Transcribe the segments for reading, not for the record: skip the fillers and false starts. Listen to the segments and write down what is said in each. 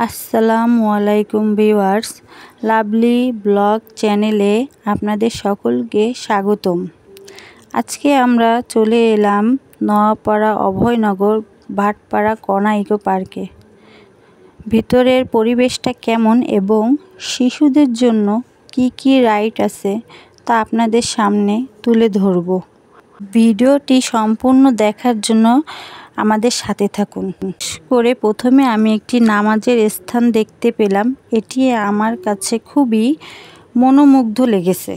আসসালামু আলাইকুম viewers, lovely blog চ্যানেলে আপনাদের সকলকে স্বাগতম। আজকে আমরা চলে এলাম নোয়াপাড়া অভয়নগর ভাটপাড়া কণা ইকো পার্কে। ভিতরের পরিবেশটা কেমন এবং শিশুদের জন্য কি রাইড আছে তা আপনাদের সামনে তুলে ধরব। ভিডিওটি সম্পূর্ণ দেখার জন্য আমাদের সাথে থাকুন। করে প্রথমে আমি একটি নামাজের স্থান দেখতে পেলাম। এটি আমার কাছে খুবই মনোমুগ্ধ লেগেছে।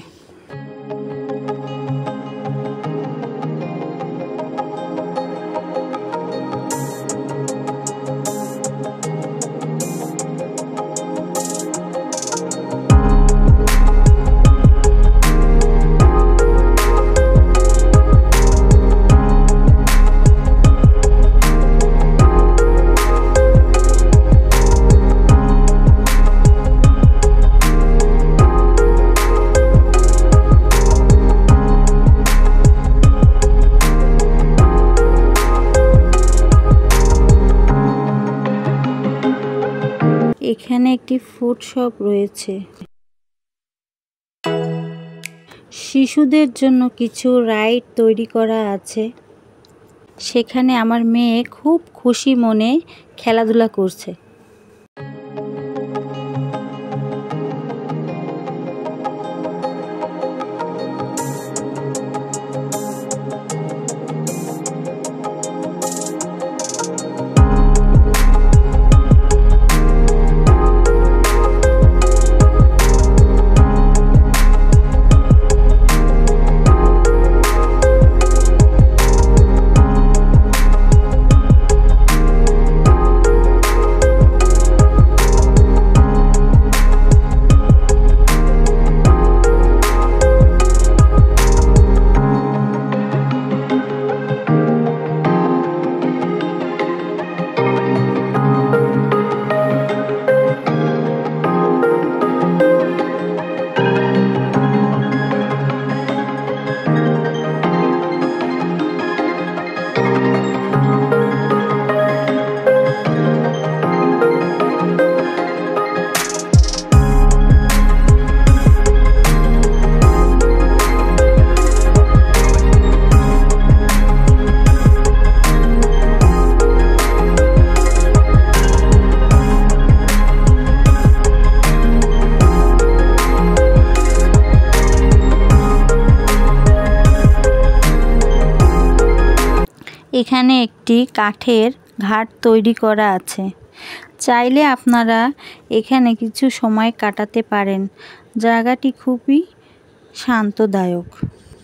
এখানে একটি ফুড শপ রয়েছে। শিশুদের জন্য কিছু রাইড তৈরি করা আছে। সেখানে আমার মেয়ে খুব খুশি মনে খেলাধুলা করছে। এখানে একটি কাঠের ঘাট তৈরি করা আছে। চাইলে আপনারা এখানে কিছু সময় কাটাতে পারেন। জায়গাটি খুবই শান্তদায়ক।